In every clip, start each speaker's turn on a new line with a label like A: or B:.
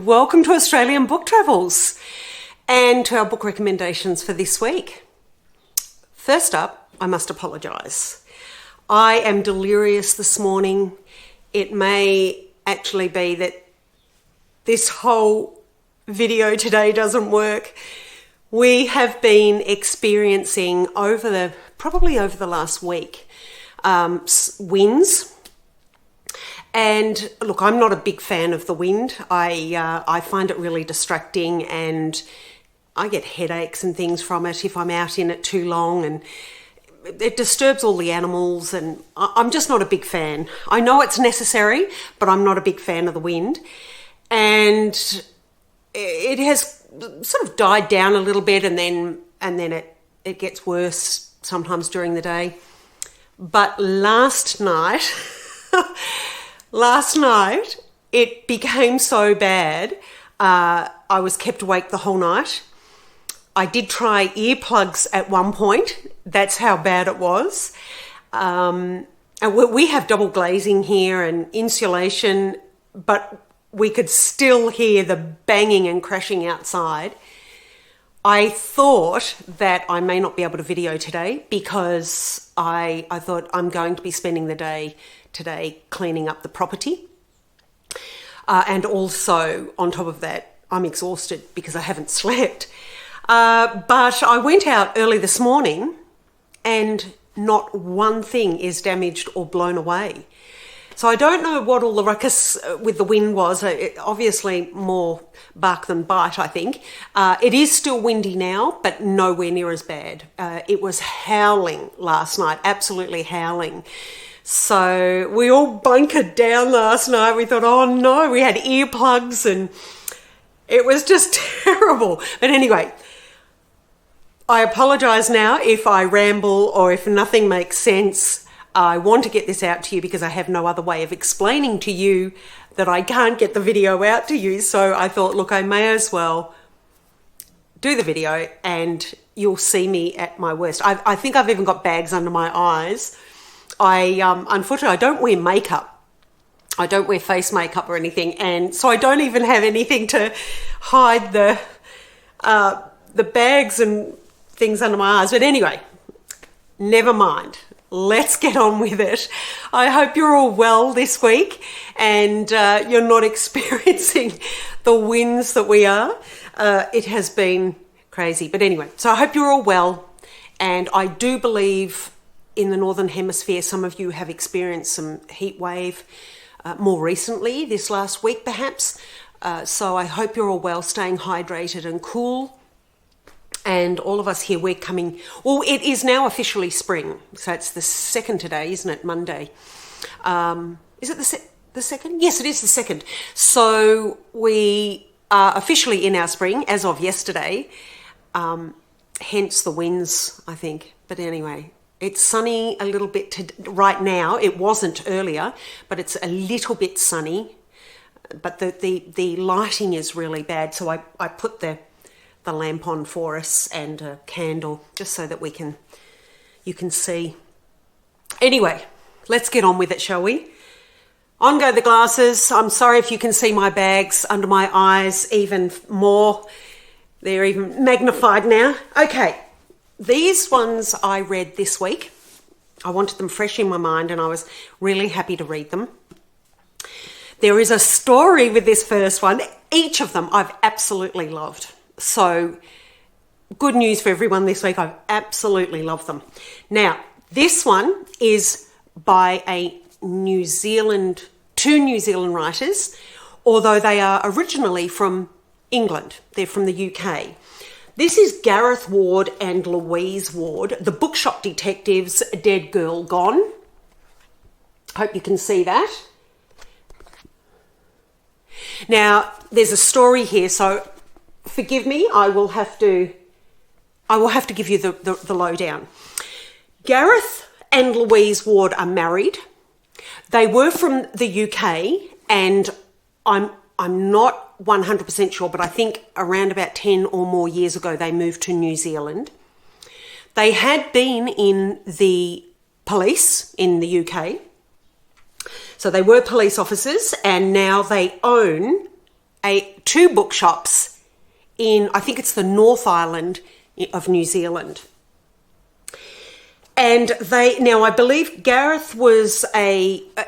A: welcome to Australian Book Travels and to our book recommendations for this week. First up, I must apologise. I am delirious this morning. It may actually be that this whole video today doesn't work. We have been experiencing probably over the last week winds. And look, I'm not a big fan of the wind. I find it really distracting and I get headaches and things from it if I'm out in it too long, and it disturbs all the animals, and I'm just not a big fan. I know it's necessary, but I'm not a big fan of the wind. And it has sort of died down a little bit, and then it gets worse sometimes during the day. But last night it became so bad, I was kept awake the whole night. I did try earplugs at one point. That's how bad it was. And we have double glazing here and insulation, but we could still hear the banging and crashing outside. I thought that I may not be able to video today because I thought I'm going to be spending the day today cleaning up the property. And also, on top of that, I'm exhausted because I haven't slept. But I went out early this morning and not one thing is damaged or blown away. So I don't know what all the ruckus with the wind was. Obviously more bark than bite, I think. It is still windy now, but nowhere near as bad. It was howling last night, absolutely howling. So we all bunkered down last night. We thought, oh no, we had earplugs and it was just terrible. But anyway, I apologise now if I ramble or if nothing makes sense. I want to get this out to you because I have no other way of explaining to you that I can't get the video out to you. So I thought, look, I may as well do the video and you'll see me at my worst. I think I've even got bags under my eyes. Unfortunately, I don't wear makeup. I don't wear face makeup or anything. And so I don't even have anything to hide the bags and things under my eyes. But anyway, never mind. Let's get on with it. I hope you're all well this week and you're not experiencing the winds that we are. It has been crazy. But anyway, so I hope you're all well. And I do believe in the Northern Hemisphere, some of you have experienced some heat wave more recently, this last week perhaps. So I hope you're all well, staying hydrated and cool. And all of us here, we're coming... Well, it is now officially spring. So it's the 2nd today, isn't it? Monday. Is it the 2nd? Yes, it is the 2nd. So we are officially in our spring as of yesterday. Hence the winds, I think. But anyway, it's sunny a little bit right now. It wasn't earlier, but it's a little bit sunny. But the lighting is really bad. So I put the lamp on for us and a candle just so that you can see. Anyway, let's get on with it, shall we? On go the glasses. I'm sorry if you can see my bags under my eyes even more. They're even magnified now. Okay, these ones I read this week. I wanted them fresh in my mind and I was really happy to read them. There is a story with this first one. Each of them I've absolutely loved. So good news for everyone this week. I absolutely love them. Now, this one is by two New Zealand writers, although they are originally from England. They're from the UK. This is Gareth Ward and Louise Ward, The Bookshop Detectives, Dead Girl Gone. Hope you can see that. Now, there's a story here, so forgive me, I will have to give you the lowdown. Gareth and Louise Ward are married. They were from the UK, and I'm not 100% sure, but I think around about 10 or more years ago they moved to New Zealand. They had been in the police in the UK. So they were police officers, and now they own two bookshops in, I think it's the North Island of New Zealand. And now I believe Gareth was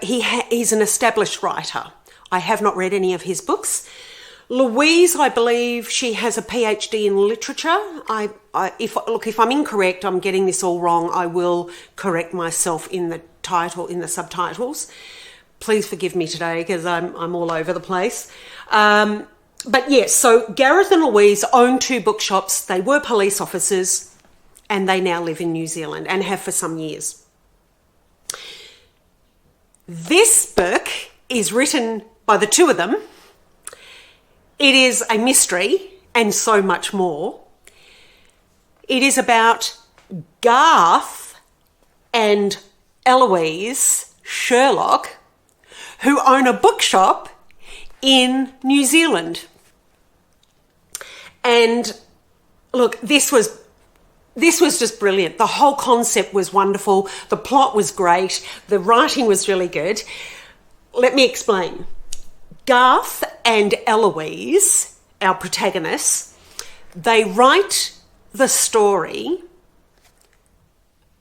A: he's an established writer. I have not read any of his books. Louise, I believe she has a PhD in literature. If I'm incorrect, I'm getting this all wrong, I will correct myself in the subtitles. Please forgive me today because I'm all over the place. But yes, so Gareth and Louise own two bookshops. They were police officers and they now live in New Zealand and have for some years. This book is written by the two of them. It is a mystery and so much more. It is about Garth and Eloise Sherlock, who own a bookshop in New Zealand. And look, this was just brilliant. The whole concept was wonderful. The plot was great. The writing was really good. Let me explain. Garth and Eloise, our protagonists, they write the story.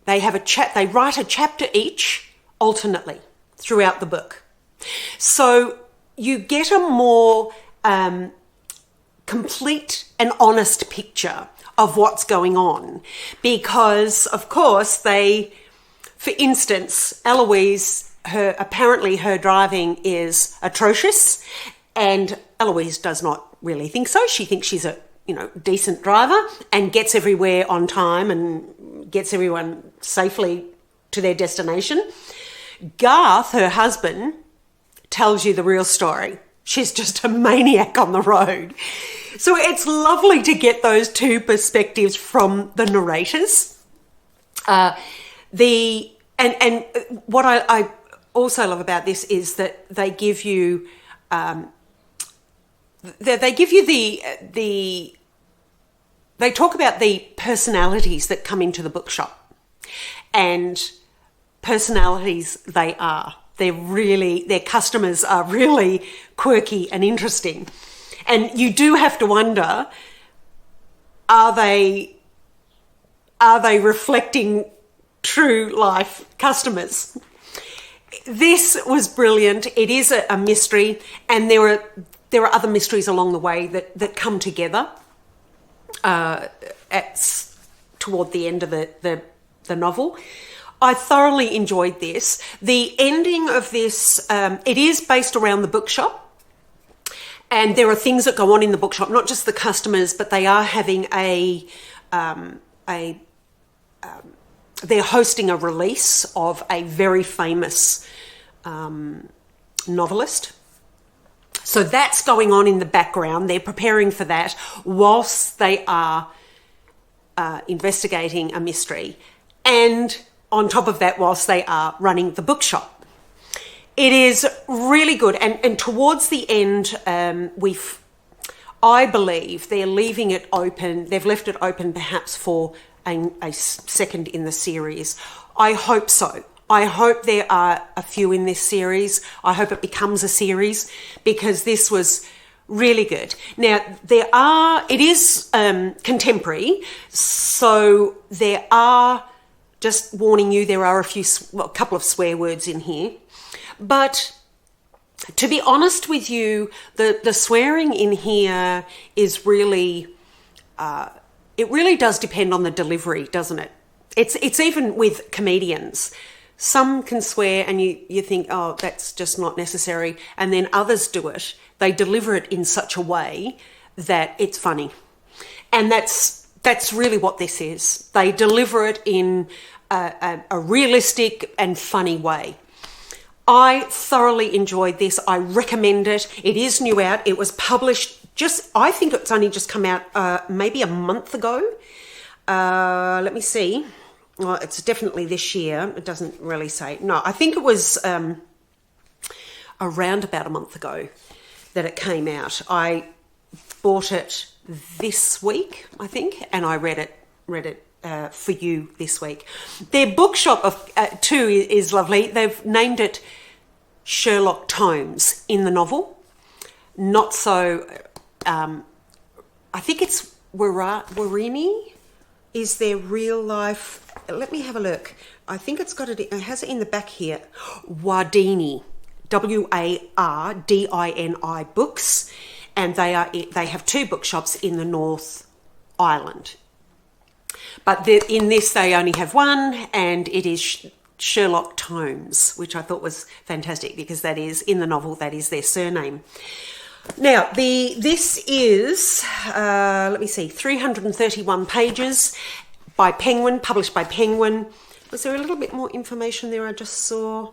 A: They write a chapter each alternately throughout the book. So you get a more complete and honest picture of what's going on because, of course, for instance, Eloise, apparently her driving is atrocious, and Eloise does not really think so. She thinks she's a decent driver and gets everywhere on time and gets everyone safely to their destination. Garth, her husband, tells you the real story. She's just a maniac on the road. So it's lovely to get those two perspectives from the narrators. And what I also love about this is that they give you they talk about the personalities that come into the bookshop, and personalities they are. Their customers are really quirky and interesting. And you do have to wonder, are they reflecting true life customers? This was brilliant. It is a mystery, and there are other mysteries along the way that come together toward the end of the novel. I thoroughly enjoyed this. The ending of this, it is based around the bookshop, and there are things that go on in the bookshop, not just the customers, but they are having they're hosting a release of a very famous novelist. So that's going on in the background. They're preparing for that whilst they are investigating a mystery. And on top of that, whilst they are running the bookshop. It is really good. And towards the end, I believe they're leaving it open. They've left it open perhaps for a second in the series. I hope so. I hope there are a few in this series. I hope it becomes a series because this was really good. Now, it is contemporary, so there are, just warning you, there are a couple of swear words in here. But to be honest with you, the swearing in here is really, it really does depend on the delivery, doesn't it? It's even with comedians. Some can swear and you think, oh, that's just not necessary. And then others do it. They deliver it in such a way that it's funny. And that's really what this is. They deliver it in a realistic and funny way. I thoroughly enjoyed this. I recommend it. It is new out. It was published I think it's only just come out maybe a month ago. Let me see. Well, it's definitely this year. It doesn't really say. No, I think it was around about a month ago that it came out. I bought it this week, I think, and I read it for you this week. Their bookshop too is lovely. They've named it Sherlock Tomes in the novel. not so, I think it's Warini is their real life. Let me have a look. I think it has it in the back here. Wardini, Wardini books, and they have 2 bookshops in the North Island. But in this they only have one, and it is Sherlock Tomes, which I thought was fantastic because that is, in the novel, that is their surname. Now, this is, let me see, 331 pages by Penguin, published by Penguin. Was there a little bit more information there I just saw?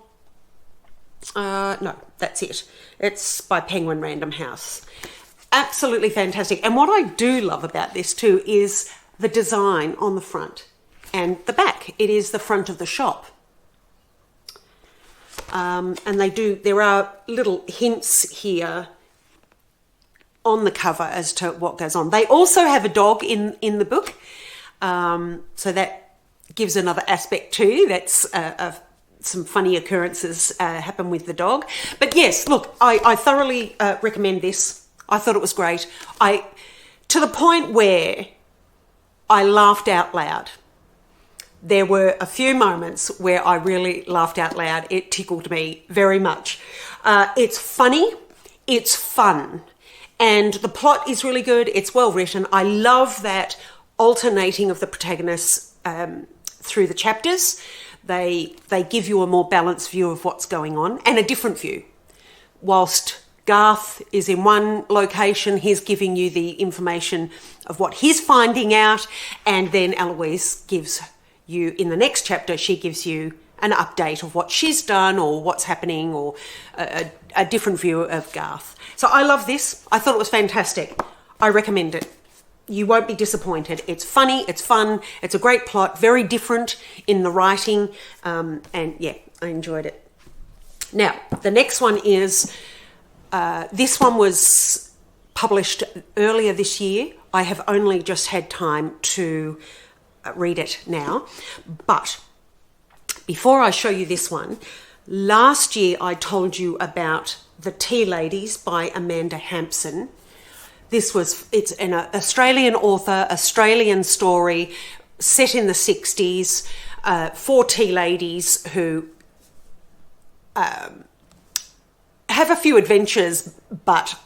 A: No, that's it. It's by Penguin Random House. Absolutely fantastic. And what I do love about this too is the design on the front and the back. It is the front of the shop. And there are little hints here on the cover as to what goes on. They also have a dog in the book, so that gives another aspect too. That's some funny occurrences happen with the dog. But yes, look, I thoroughly recommend this. I thought it was great. To the point where I laughed out loud. There were a few moments where I really laughed out loud. It tickled me very much. It's funny, it's fun, and the plot is really good. It's well written. I love that alternating of the protagonists through the chapters. They give you a more balanced view of what's going on and a different view. Whilst Garth is in one location, he's giving you the information of what he's finding out, and then Eloise gives you, in the next chapter, she gives you an update of what she's done or what's happening, or a different view of Garth. So I love this. I thought it was fantastic. I recommend it. You won't be disappointed. It's funny, it's fun, it's a great plot, very different in the writing, and yeah, I enjoyed it. Now, the next one is, this one was published earlier this year. I have only just had time to read it now, but before I show you this one, last year I told you about The Tea Ladies by Amanda Hampson. It's an Australian author, Australian story set in the 60s, 4 tea ladies who have a few adventures, but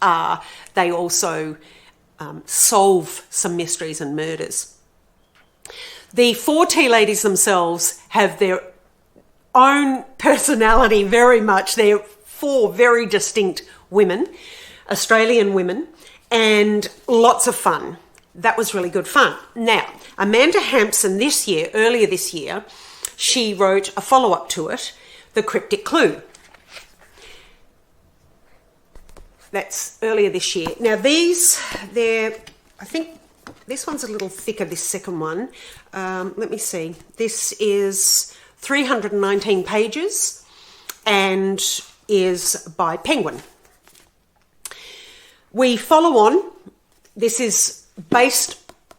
A: they also solve some mysteries and murders. The 4 tea ladies themselves have their own personality very much. They're 4 very distinct women, Australian women, and lots of fun. That was really good fun. Now, Amanda Hampson earlier this year, she wrote a follow-up to it, The Cryptic Clue. That's earlier this year. Now I think this one's a little thicker, this second one. Let me see. This is 319 pages and is by Penguin. We follow on. This is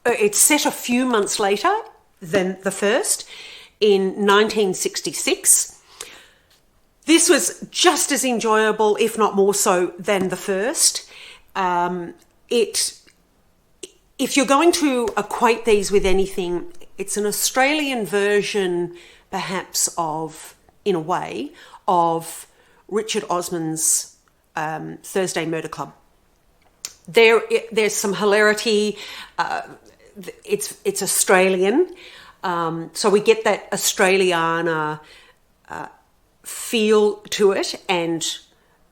A: it's set a few months later than the first, in 1966. This was just as enjoyable, if not more so, than the first. If you're going to equate these with anything, it's an Australian version, perhaps, in a way, of Richard Osman's Thursday Murder Club. There's some hilarity. It's Australian, so we get that Australiana feel to it, and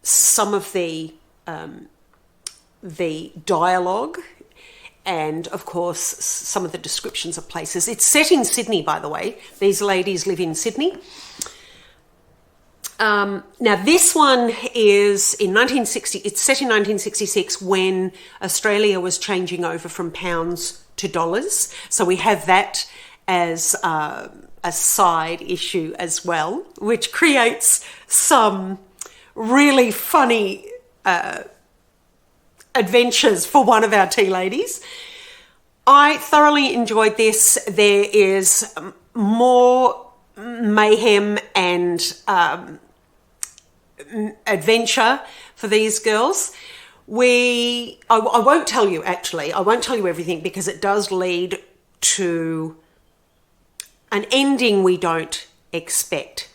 A: some of the dialogue, and of course some of the descriptions of places. It's set in Sydney, by the way. These ladies live in Sydney. Now this one is in 1960. It's set in 1966 when Australia was changing over from pounds to dollars. So we have that as a side issue as well, which creates some really funny adventures for one of our tea ladies. I thoroughly enjoyed this. There is more mayhem and adventure for these girls. I won't tell you, actually. I won't tell you everything because it does lead to an ending we don't expect.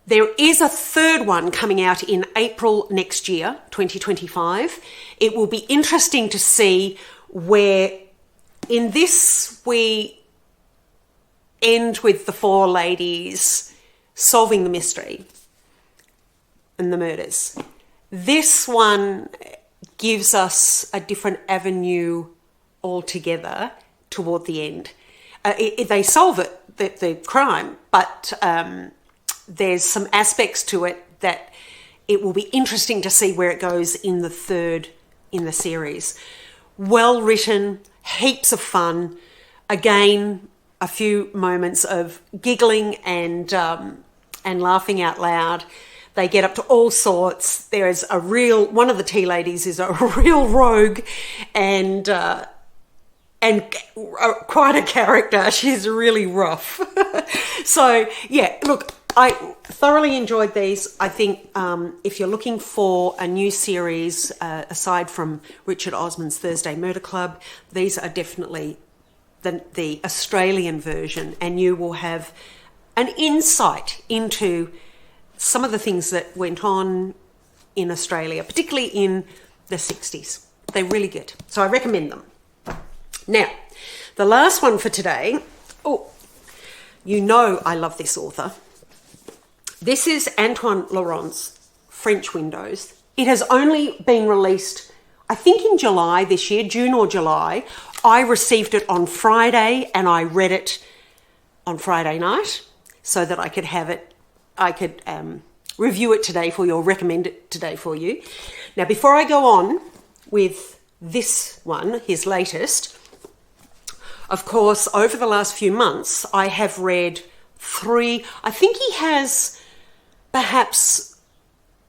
A: There is a third one coming out in April next year, 2025. It will be interesting to see where in this we end with the four ladies solving the mystery and the murders. This one gives us a different avenue altogether toward the end. They solve it, the crime, but there's some aspects to it that it will be interesting to see where it goes in the third in the series. Well written, heaps of fun. Again, a few moments of giggling and laughing out loud. They get up to all sorts. There is one of the tea ladies is a real rogue and quite a character. She's really rough. So yeah, look, I thoroughly enjoyed these. I think if you're looking for a new series, aside from Richard Osman's Thursday Murder Club, these are definitely the Australian version, and you will have an insight into some of the things that went on in Australia, particularly in the 60s. They're really good. So I recommend them. Now, the last one for today. Oh, you know I love this author. This is Antoine Laurent's French Windows. It has only been released, I think, in July this year, June or July. I received it on Friday and I read it on Friday night so that I could have it. I could review it today for you or recommend it today for you. Now, before I go on with this one, his latest, of course, over the last few months, I have read 3, I think he has perhaps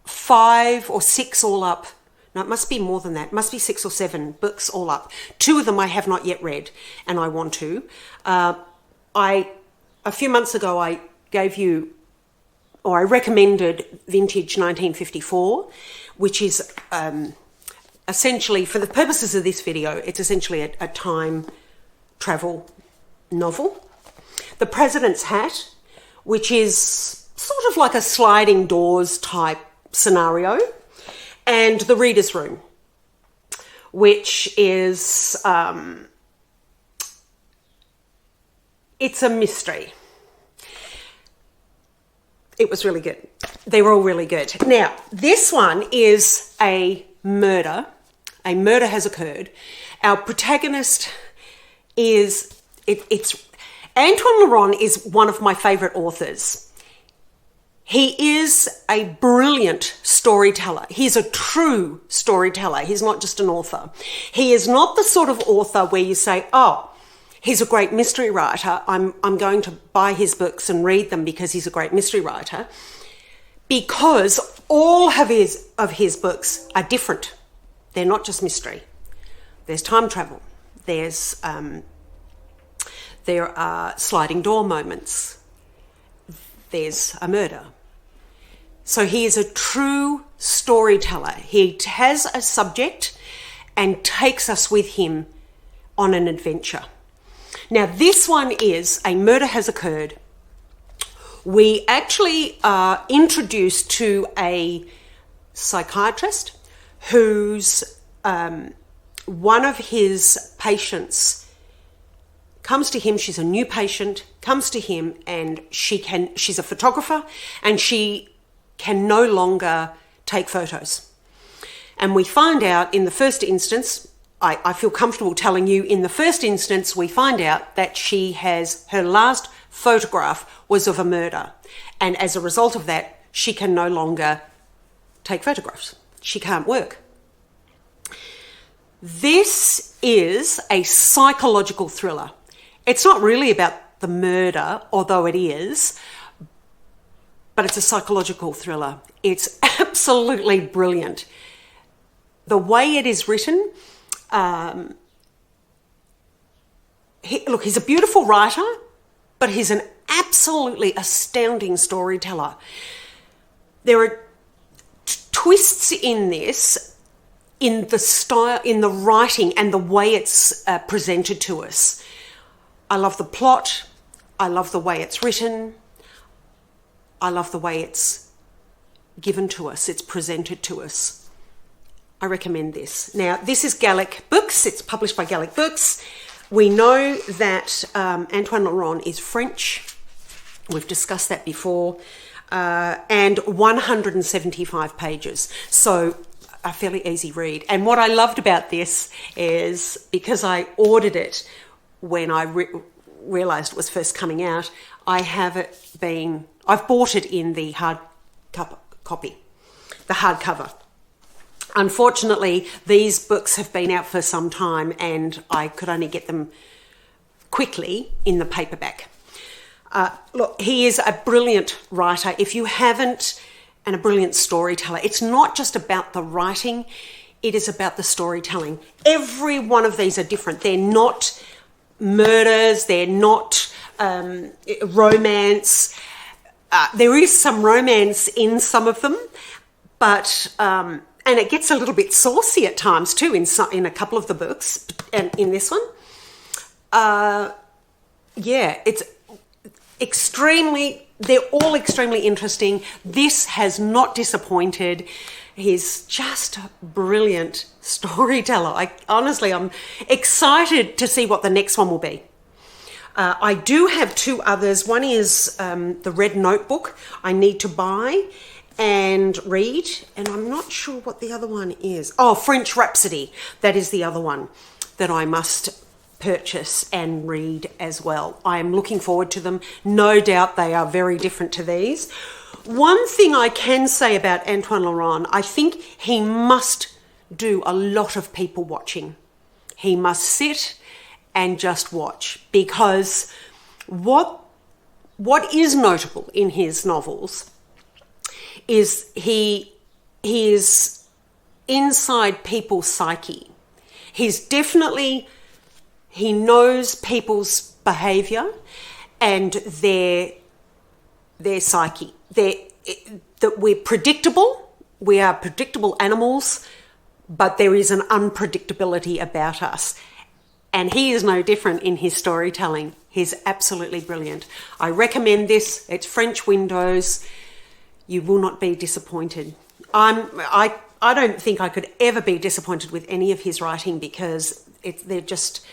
A: 5 or 6 all up. No, it must be more than that. It must be 6 or 7 books all up. 2 of them I have not yet read, and I want to. A few months ago, I recommended Vintage 1954, which is essentially, for the purposes of this video, it's essentially a time travel novel. The President's Hat, which is sort of like a sliding doors type scenario, and The Reader's Room, which is, it's a mystery. It was really good. They were all really good. Now, this one is a murder. A murder has occurred. Our protagonist is, Antoine Laurent is one of my favourite authors. He is a brilliant storyteller. He's a true storyteller. He's not just an author. He is not the sort of author where you say, oh, he's a great mystery writer. I'm going to buy his books and read them because he's a great mystery writer. Because all of his books are different. They're not just mystery. There's time travel. There are sliding door moments. There's a murder. So he is a true storyteller. He has a subject and takes us with him on an adventure. Now, this one is A Murder Has Occurred. We actually are introduced to a psychiatrist who's one of his patients comes to him. She's a new patient, comes to him, and she's a photographer, and she can no longer take photos. And we find out in the first instance, I feel comfortable telling you, in the first instance, we find out that her last photograph was of a murder. And as a result of that, she can no longer take photographs. She can't work. This is a psychological thriller. It's not really about the murder, although it is, but it's a psychological thriller. It's absolutely brilliant. The way it is written, he's a beautiful writer, but he's an absolutely astounding storyteller. There are twists in this in the style, in the writing and the way it's presented to us. I love the plot. I love the way it's written. I love the way it's given to us. It's presented to us. I recommend this. Now, this is Gallic Books. It's published by Gallic Books. We know that Antoine Laurent is French. We've discussed that before. And 175 pages. So a fairly easy read. And what I loved about this is because I ordered it when I realised it was first coming out, I've bought it in the hard copy, the hardcover. Unfortunately, these books have been out for some time and I could only get them quickly in the paperback. Look, he is a brilliant writer. If you haven't, and a brilliant storyteller. It's not just about the writing, it is about the storytelling. Every one of these are different. They're not murders, they're not romance. There is some romance in some of them, but and it gets a little bit saucy at times too in a couple of the books, and in this one. It's they're all extremely interesting. This has not disappointed. He's just a brilliant storyteller. I'm excited to see what the next one will be. I do have two others. One is the Red Notebook I need to buy and read, and I'm not sure what the other one is. Oh, French Rhapsody. That is the other one that I must purchase and read as well. I am looking forward to them. No doubt they are very different to these. One thing I can say about Antoine Laurent, I think he must do a lot of people watching. He must sit and just watch, because what is notable in his novels is he is inside people's psyche. He knows people's behaviour and their psyche. That we're predictable. We are predictable animals, but there is an unpredictability about us. And he is no different in his storytelling. He's absolutely brilliant. I recommend this. It's French Windows. You will not be disappointed. I don't think I could ever be disappointed with any of his writing, because they're just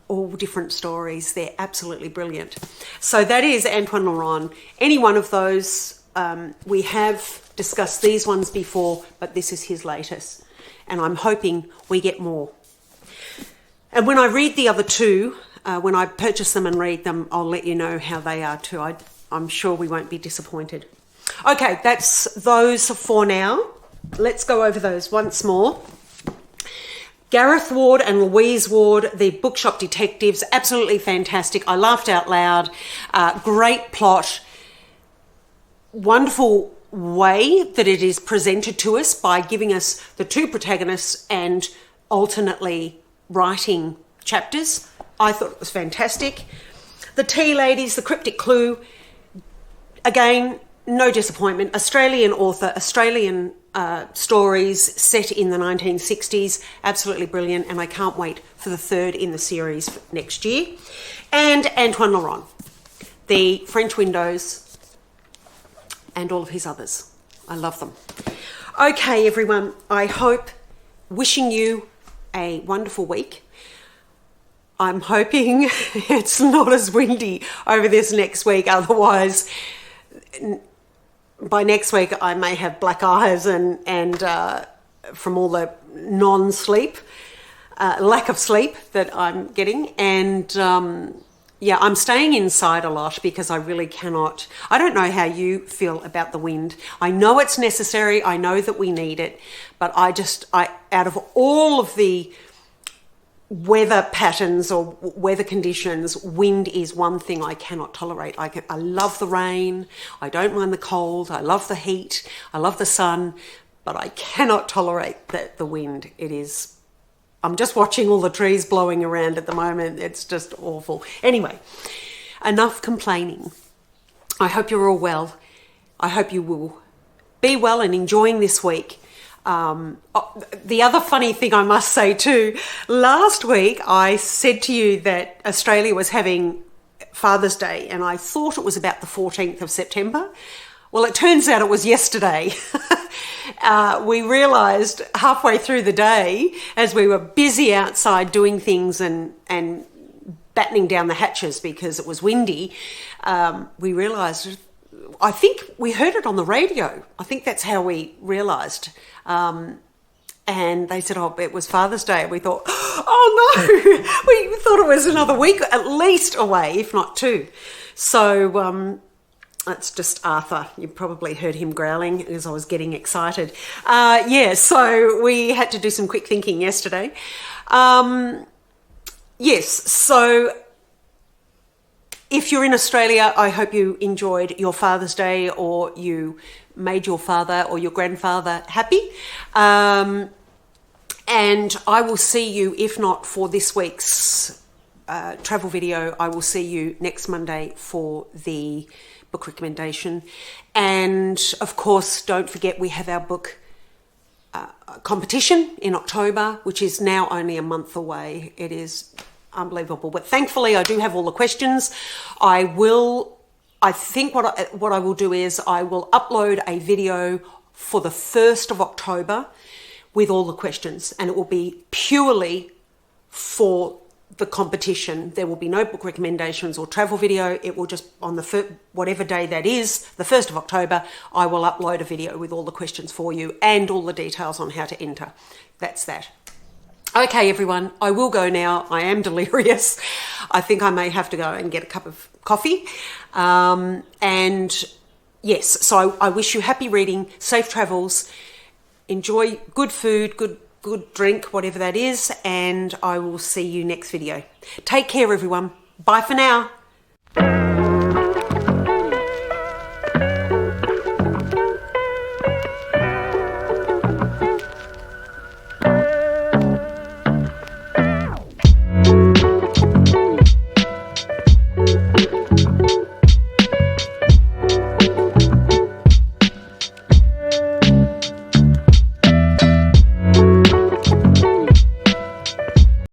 A: all different stories. They're absolutely brilliant. So that is Antoine Laurent. Any one of those, we have discussed these ones before, but this is his latest. And I'm hoping we get more. And when I read the other two, when I purchase them and read them, I'll let you know how they are too. I'm sure we won't be disappointed. Okay, that's those for now. Let's go over those once more. Gareth Ward and Louise Ward, the Bookshop Detectives, absolutely fantastic. I laughed out loud. Great plot. Wonderful way that it is presented to us by giving us the two protagonists and alternately writing chapters. I thought it was fantastic. The Tea Ladies, The Cryptic Clue, again, no disappointment. Australian author, Australian stories set in the 1960s, absolutely brilliant, and I can't wait for the third in the series next year. And Antoine Laurent, the French Windows, and all of his others. I love them. Okay, everyone, wishing you a wonderful week. I'm hoping it's not as windy over this next week, otherwise by next week I may have black eyes and from all the non-sleep, lack of sleep that I'm getting. And I'm staying inside a lot because I really cannot. I don't know how you feel about the wind. I know it's necessary. I know that we need it. But out of all of the weather patterns or weather conditions, wind is one thing I cannot tolerate. I love the rain, I don't mind the cold, I love the heat, I love the sun, but I cannot tolerate the wind. I'm just watching all the trees blowing around at the moment. It's just awful. Anyway, enough complaining. I hope you're all well. I hope you will be well and enjoying this week. The other funny thing I must say too, last week I said to you that Australia was having Father's Day and I thought it was about the 14th of September. Well, it turns out it was yesterday. We realised halfway through the day, as we were busy outside doing things and battening down the hatches because it was windy, we realised, I think we heard it on the radio. I think that's how we realised. And they said, oh, it was Father's Day. And we thought, oh no, we thought it was another week at least away, if not two. So that's just Arthur. You probably heard him growling as I was getting excited. So we had to do some quick thinking yesterday. Yes, so if you're in Australia, I hope you enjoyed your Father's Day or you made your father or your grandfather happy. And I will see you, if not for this week's travel video, I will see you next Monday for the book recommendation. And of course, don't forget we have our book competition in October, which is now only a month away. It is unbelievable. But thankfully, I do have all the questions. I think what I will do is I will upload a video for the 1st of October with all the questions, and it will be purely for the competition. There will be no book recommendations or travel video. It will just, on the whatever day that is, the 1st of October, I will upload a video with all the questions for you and all the details on how to enter. That's that. Okay, everyone, I will go now. I am delirious. I think I may have to go and get a cup of coffee. And yes, so I wish you happy reading, safe travels, enjoy good food, good drink, whatever that is, and I will see you next video. Take care, everyone. Bye for now.